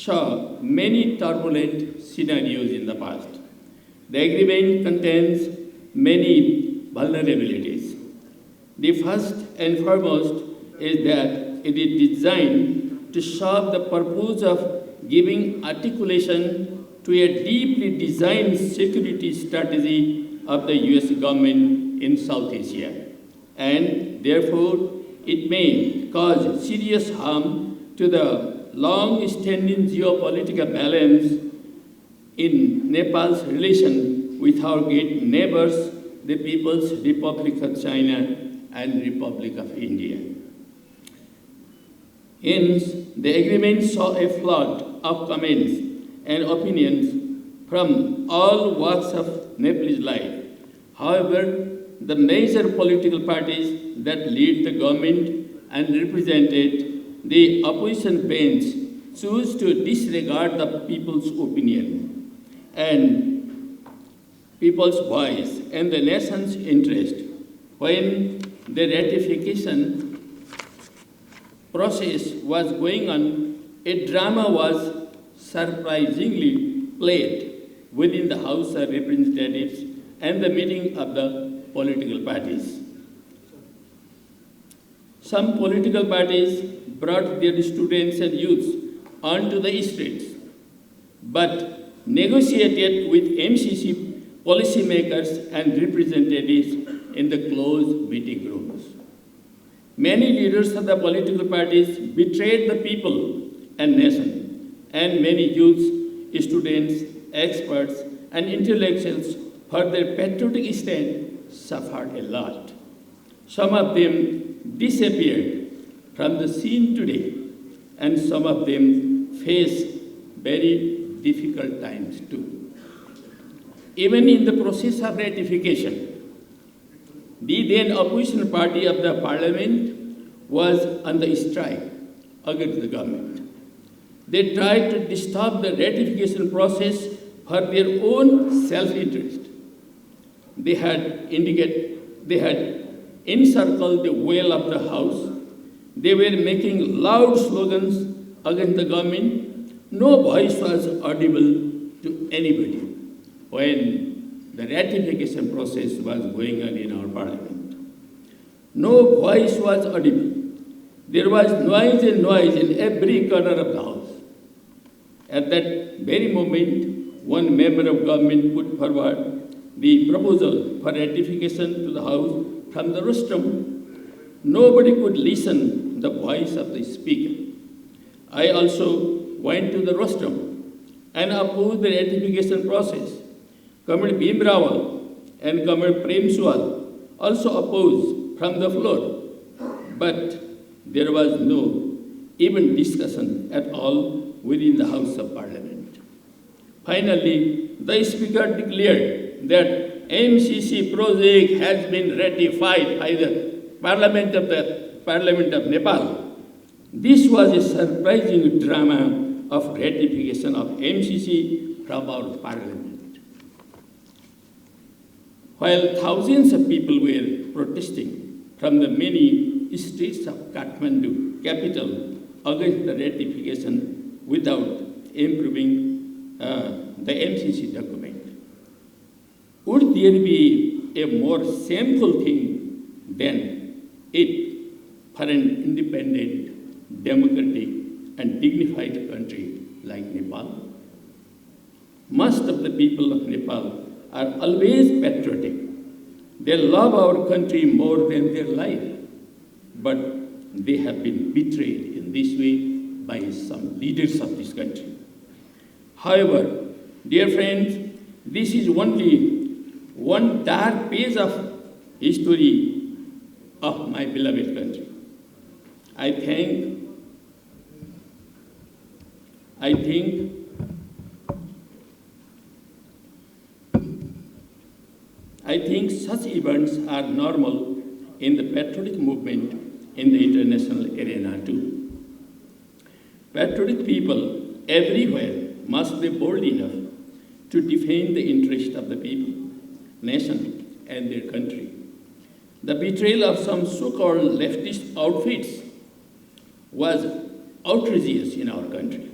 saw many turbulent scenarios in the past. The agreement contains many vulnerabilities. The first and foremost is that it is designed to serve the purpose of giving articulation to a deeply designed security strategy of the US government in South Asia, and therefore it may cause serious harm to the long-standing geopolitical balance in Nepal's relation with our great neighbors, the People's Republic of China and Republic of India. Hence, the agreement saw a flood of comments and opinions from all walks of Nepalese life. However, the major political parties that lead the government and represented the opposition bench choose to disregard the people's opinion and people's voice and the nation's interest. When the ratification process was going on, a drama was surprisingly played within the House of Representatives and the meeting of the political parties. Some political parties brought their students and youths onto the streets, but negotiated with MCC policymakers and representatives in the closed meeting rooms. Many leaders of the political parties betrayed the people and nation, and many youths, students, experts, and intellectuals for their patriotic stand suffered a lot. Some of them disappeared from the scene today, and some of them face very difficult times too. Even in the process of ratification, the then opposition party of the parliament was on the strike against the government. They tried to disturb the ratification process for their own self-interest. They had encircled the well of the house. They were making loud slogans against the government. No voice was audible to anybody when the ratification process was going on in our parliament. No voice was audible. There was noise in every corner of the house. At that very moment, one member of government put forward the proposal for ratification to the House from the rostrum. Nobody could listen to the voice of the speaker. I also went to the rostrum and opposed the ratification process. Comrade Bhim Rawal and Comrade Prem Suwal also opposed from the floor, but there was no even discussion at all within the House of Parliament. Finally, the Speaker declared that MCC project has been ratified by the Parliament of Nepal. This was a surprising drama of ratification of MCC from our Parliament. While thousands of people were protesting from the many streets of Kathmandu, capital, against the ratification without improving the MCC document, would there be a more shameful thing than it for an independent, democratic, and dignified country like Nepal? Most of the people of Nepal are always patriotic. They love our country more than their life, but they have been betrayed in this way by some leaders of this country. However, dear friends, this is only one dark page of history of my beloved country. I think such events are normal in the patriotic movement in the international arena too. Patriotic people everywhere must be bold enough to defend the interest of the people, nation, and their country. The betrayal of some so-called leftist outfits was outrageous in our country.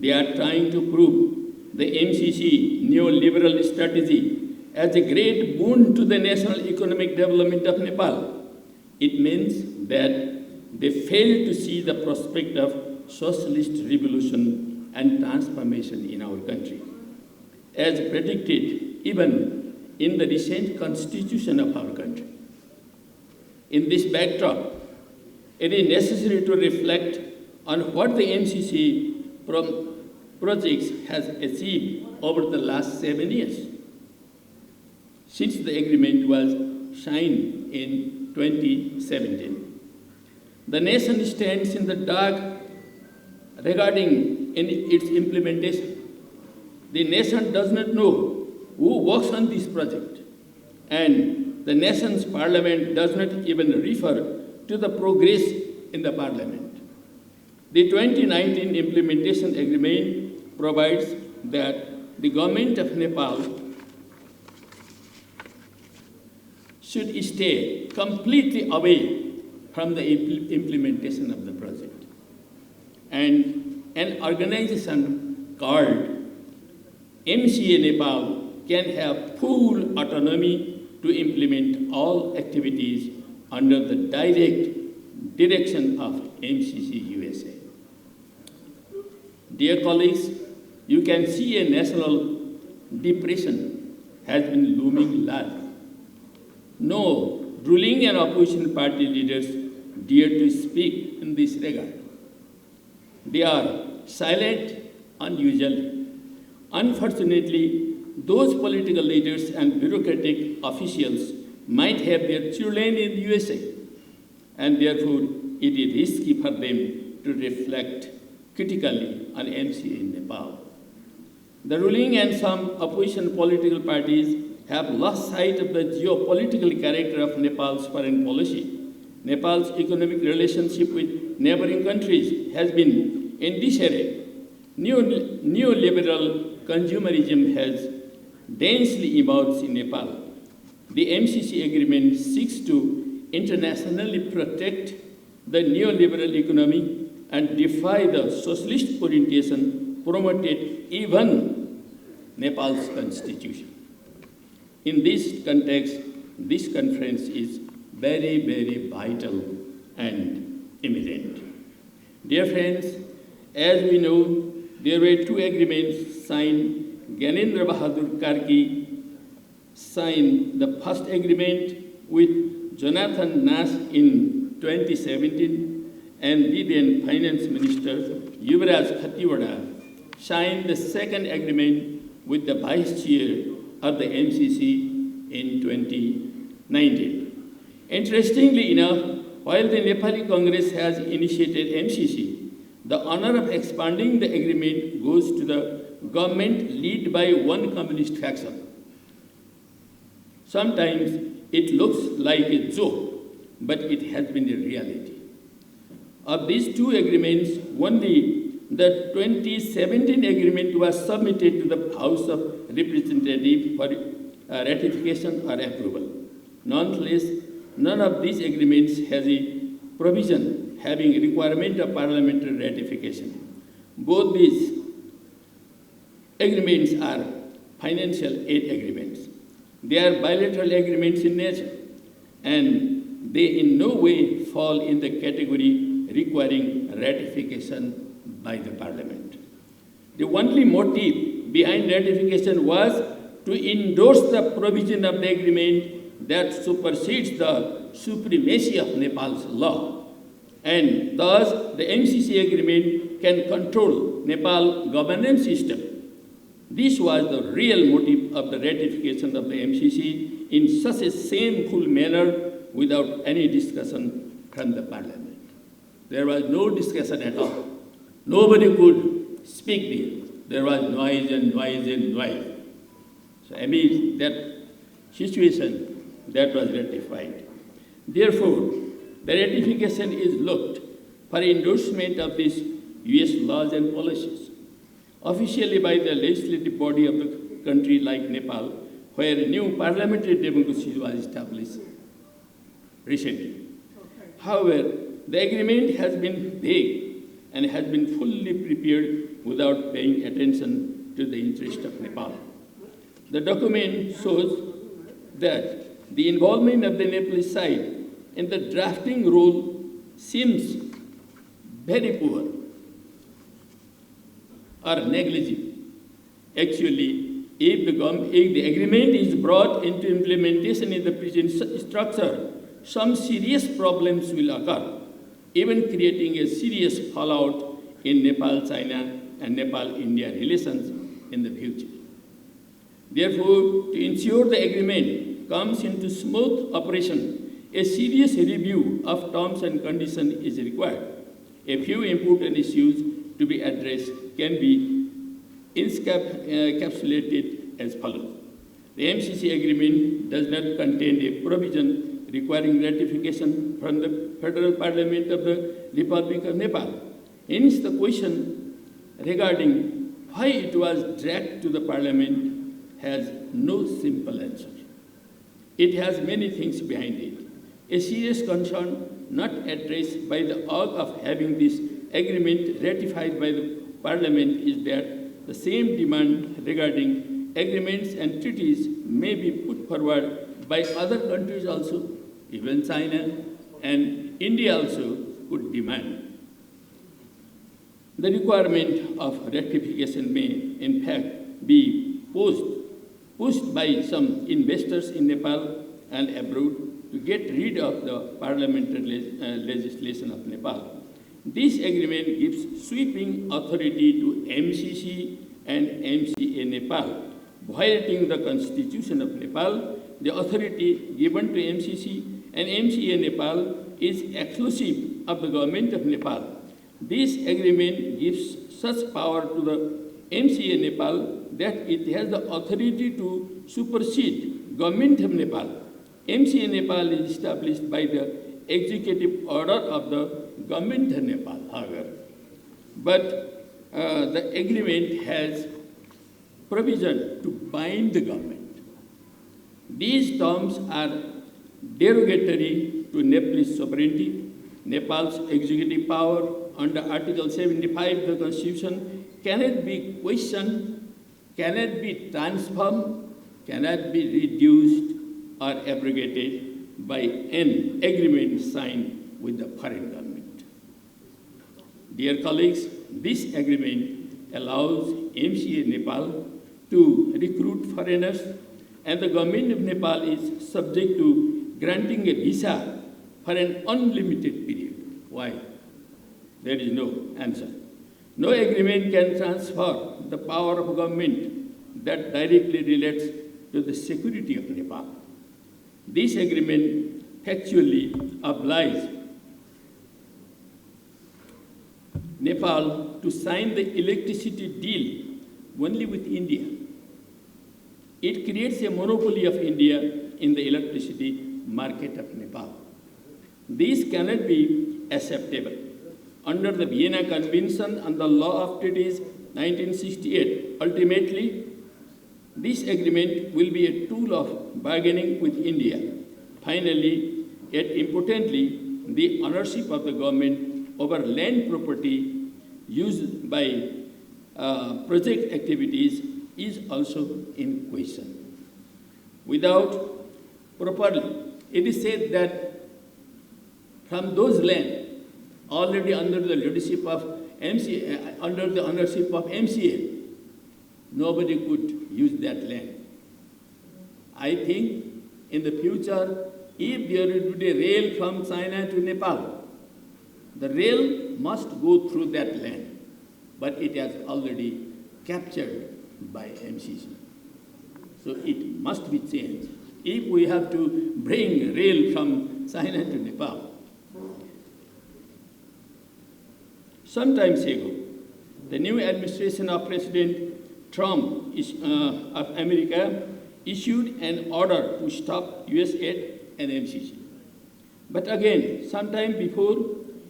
They are trying to prove the MCC neoliberal strategy as a great boon to the national economic development of Nepal. It means that they fail to see the prospect of socialist revolution and transformation in our country. As predicted even in the recent constitution of our country. In this backdrop, it is necessary to reflect on what the MCC projects has achieved over the last 7 years, since the agreement was signed in 2017. The nation stands in the dark regarding its implementation. The nation does not know who works on this project, and the nation's parliament does not even refer to the progress in the parliament. The 2019 implementation agreement provides that the government of Nepal should stay completely away from the implementation of the project. And an organization called MCA Nepal can have full autonomy to implement all activities under the direct direction of MCC USA. Dear colleagues, you can see a national depression has been looming large. No ruling and opposition party leaders dare to speak in this regard. They are silent unusually. Unfortunately, those political leaders and bureaucratic officials might have their children in the USA, and therefore it is risky for them to reflect critically on MCA in Nepal. The ruling and some opposition political parties have lost sight of the geopolitical character of Nepal's foreign policy. Nepal's economic relationship with neighboring countries has been in disarray. Neoliberal consumerism has densely emerged in Nepal. The MCC agreement seeks to internationally protect the neoliberal economy and defy the socialist orientation promoted even Nepal's constitution. In this context, this conference is very, very vital and imminent. Dear friends, as we know, there were two agreements signed. Gyanendra Bahadur Karki signed the first agreement with Jonathan Nash in 2017, and the then Finance Minister Yuvraj Khatiwada signed the second agreement with the Vice Chair of the MCC in 2019. Interestingly enough, while the Nepali Congress has initiated MCC, the honor of expanding the agreement goes to the government led by one communist faction. Sometimes it looks like a joke, but it has been a reality. Of these two agreements, only the 2017 agreement was submitted to the House of Representatives for ratification or approval. Nonetheless, none of these agreements has a provision having a requirement of parliamentary ratification. Both these agreements are financial aid agreements. They are bilateral agreements in nature, and they in no way fall in the category requiring ratification by the parliament. The only motive behind ratification was to endorse the provision of the agreement that supersedes the supremacy of Nepal's law, and thus the MCC agreement can control Nepal's governance system. This was the real motive of the ratification of the MCC in such a shameful manner without any discussion from the parliament. There was no discussion at all. Nobody could speak there. There was noise and noise and noise. So amid that situation, that was ratified. Therefore, the ratification is looked for endorsement of these US laws and policies, officially by the legislative body of the country like Nepal, where new parliamentary democracy was established recently. However, the agreement has been vague and has been fully prepared without paying attention to the interest of Nepal. The document shows that the involvement of the Nepalese side in the drafting role seems very poor or negligible. Actually, if the agreement is brought into implementation in the present structure, some serious problems will occur, even creating a serious fallout in Nepal-China and Nepal-India relations in the future. Therefore, to ensure the agreement comes into smooth operation, a serious review of terms and conditions is required. A few important issues to be addressed can be encapsulated as follows. The MCC agreement does not contain a provision requiring ratification from the Federal Parliament of the Republic of Nepal. Hence, the question regarding why it was dragged to the Parliament has no simple answer. It has many things behind it. A serious concern not addressed by the org of having this agreement ratified by the Parliament is that the same demand regarding agreements and treaties may be put forward by other countries also. Even China and India also could demand. The requirement of ratification may, in fact, be pushed by some investors in Nepal and abroad to get rid of the parliamentary legislation of Nepal. This agreement gives sweeping authority to MCC and MCA Nepal, violating the constitution of Nepal. The authority given to MCC and MCA Nepal is exclusive of the government of Nepal. This agreement gives such power to the MCA Nepal that it has the authority to supersede government of Nepal. MCA Nepal is established by the executive order of the government of Nepal, however. But the agreement has provision to bind the government. These terms are derogatory to Nepalese sovereignty. Nepal's executive power under Article 75 of the Constitution cannot be questioned, cannot be transformed, cannot be reduced or abrogated by an agreement signed with the foreign government. Dear colleagues, this agreement allows MCA Nepal to recruit foreigners, and the government of Nepal is subject to granting a visa for an unlimited period. Why? There is no answer. No agreement can transfer the power of government that directly relates to the security of Nepal. This agreement factually obliges Nepal to sign the electricity deal only with India. It creates a monopoly of India in the electricity market of Nepal. This cannot be acceptable. Under the Vienna Convention on the Law of Treaties 1968, ultimately, this agreement will be a tool of bargaining with India. Finally, yet importantly, the ownership of the government over land property used by project activities is also in question. Without properly, it is said that from those land already under the leadership of MCA, under the ownership of MCA, nobody could use that land. I think in the future, if there would be a rail from China to Nepal, the rail must go through that land, but it has already captured by MCC. So it must be changed if we have to bring rail from China to Nepal. Some time ago, the new administration of President Trump of America issued an order to stop US aid and MCC. But again, sometime before,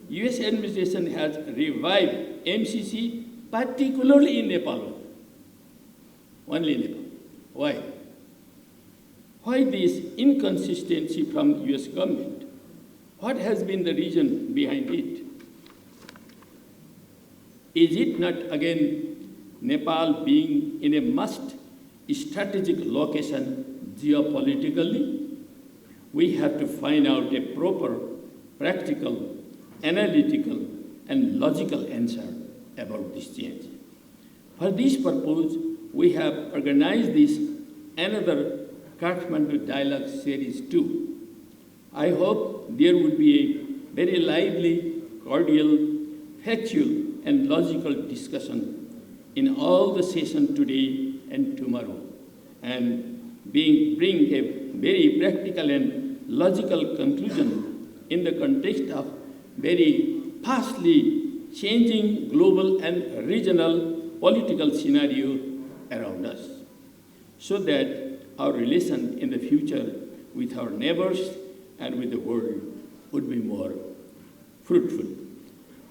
US administration has revived MCC, particularly in Nepal. Only in Nepal. Why? Why this inconsistency from US government? What has been the reason behind it? Is it not again Nepal being in a must strategic location geopolitically? We have to find out a proper, practical, analytical, and logical answer about this change. For this purpose, we have organized this another Kathmandu Dialogue Series 2. I hope there would be a very lively, cordial, factual, and logical discussion in all the sessions today and tomorrow, and bring a very practical and logical conclusion in the context of very fastly changing global and regional political scenario around us, so that our relation in the future with our neighbors and with the world would be more fruitful.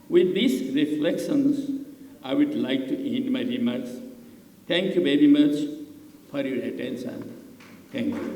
With these reflections, I would like to end my remarks. Thank you very much for your attention. Thank you.